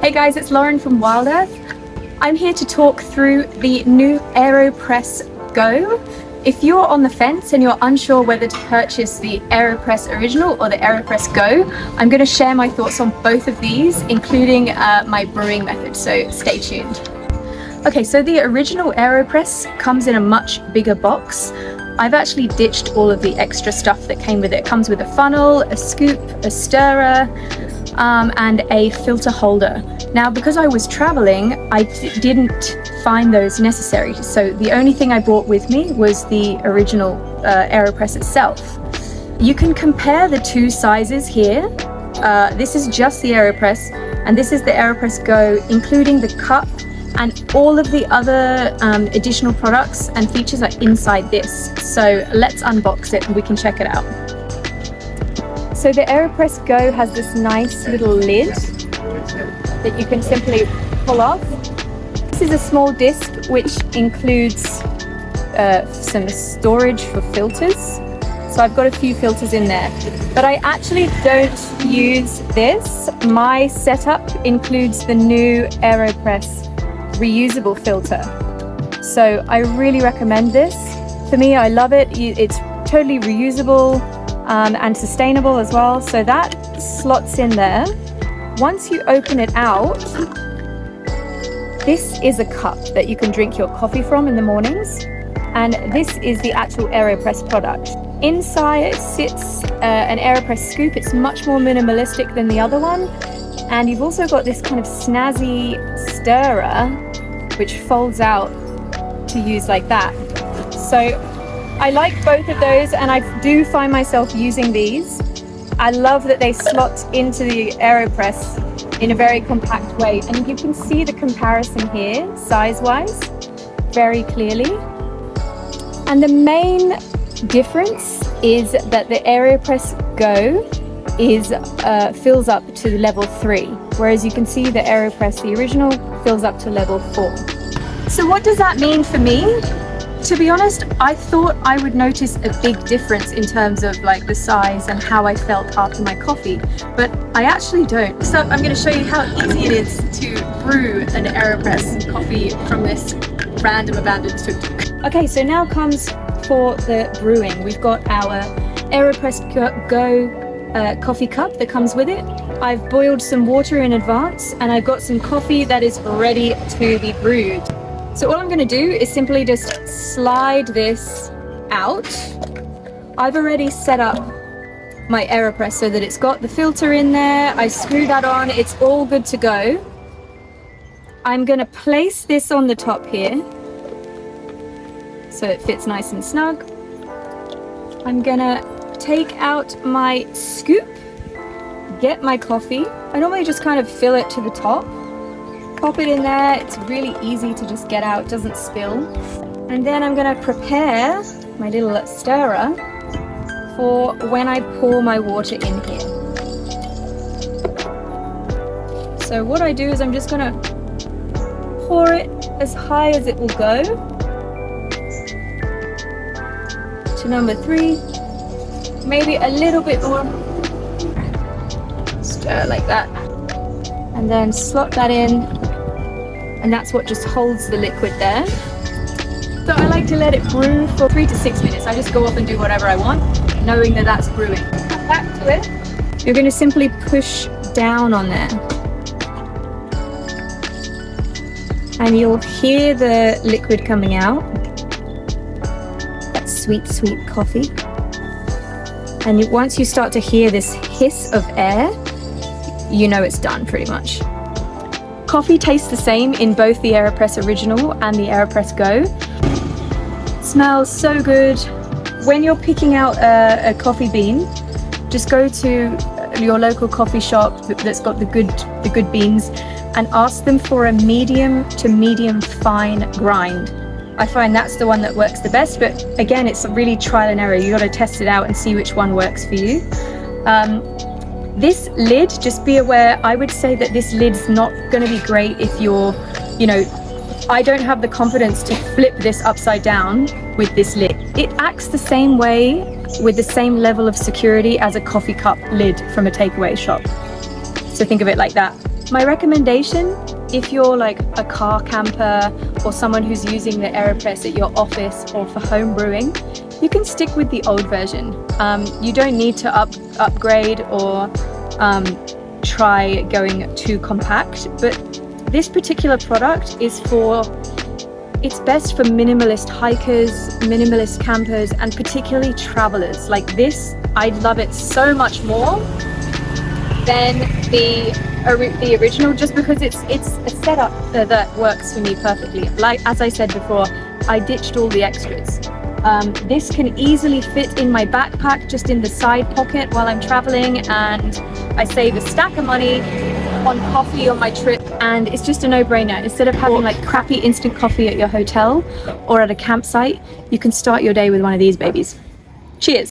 Hey guys, it's Lauren from Wild Earth. I'm here to talk through the new AeroPress Go. If you're on the fence and you're unsure whether to purchase the AeroPress Original or the AeroPress Go, I'm going to share my thoughts on both of these, including my brewing method, so stay tuned. Okay, so the original AeroPress comes in a much bigger box. I've actually ditched all of the extra stuff that came with it. It comes with a funnel, a scoop, a stirrer, and a filter holder. Now, because I was traveling, I didn't find those necessary. So the only thing I brought with me was the original AeroPress itself. You can compare the two sizes here. This is just the AeroPress, and this is the AeroPress Go, including the cup, and all of the other additional products and features are inside this. So let's unbox it and we can check it out. So the AeroPress Go has this nice little lid that you can simply pull off. This is a small disc which includes some storage for filters. So I've got a few filters in there, but I actually don't use this. My setup includes the new AeroPress reusable filter. So I really recommend this. For me, I love it. It's totally reusable and sustainable as well. So that slots in there. Once you open it out, this is a cup that you can drink your coffee from in the mornings. And this is the actual AeroPress product. Inside sits an AeroPress scoop. It's much more minimalistic than the other one. And you've also got this kind of snazzy stirrer, which folds out to use like that. So I like both of those, and I do find myself using these. I love that they slot into the AeroPress in a very compact way, and you can see the comparison here, size-wise, very clearly. And the main difference is that the AeroPress Go fills up to level 3, whereas you can see the AeroPress, the original, fills up to level 4. So what does that mean for me? To be honest, I thought I would notice a big difference in terms of like the size and how I felt after my coffee, but I actually don't. So I'm going to show you how easy it is to brew an AeroPress coffee from this random abandoned tuk-tuk. Okay, so now comes for the brewing. We've got our AeroPress Go coffee cup that comes with it. I've boiled some water in advance, and I've got some coffee that is ready to be brewed. So all I'm going to do is simply just slide this out. I've already set up my AeroPress so that it's got the filter in there. I screw that on, it's all good to go. I'm going to place this on the top here so it fits nice and snug. I'm going to take out my scoop, get my coffee. I normally just kind of fill it to the top. Pop it in there. It's really easy to just get out, doesn't spill. And then I'm going to prepare my little stirrer for when I pour my water in here. So what I do is I'm just going to pour it as high as it will go to number 3, maybe a little bit more. Stir like that, and then slot that in. And that's what just holds the liquid there. So I like to let it brew for 3 to 6 minutes. I just go off and do whatever I want, knowing that that's brewing. Come back to it. You're going to simply push down on there. And you'll hear the liquid coming out. That sweet, sweet coffee. And once you start to hear this hiss of air, you know it's done pretty much. Coffee tastes the same in both the AeroPress Original and the AeroPress Go. It smells so good. When you're picking out a coffee bean, just go to your local coffee shop that's got the good beans and ask them for a medium to medium fine grind. I find that's the one that works the best, but again, it's really trial and error. You got to test it out and see which one works for you. This lid, just be aware, I would say that this lid's not going to be great if you're, I don't have the confidence to flip this upside down with this lid. It acts the same way with the same level of security as a coffee cup lid from a takeaway shop. So think of it like that. My recommendation, if you're like a car camper or someone who's using the AeroPress at your office or for home brewing, you can stick with the old version. You don't need to upgrade or try going too compact, but this particular product is it's best for minimalist hikers, minimalist campers, and particularly travelers. Like this, I love it so much more than the original, just because it's a setup that works for me perfectly. Like, as I said before, I ditched all the extras. This can easily fit in my backpack, just in the side pocket while I'm traveling, and I save a stack of money on coffee on my trip, and it's just a no-brainer. Instead of having like crappy instant coffee at your hotel or at a campsite, you can start your day with one of these babies. Cheers.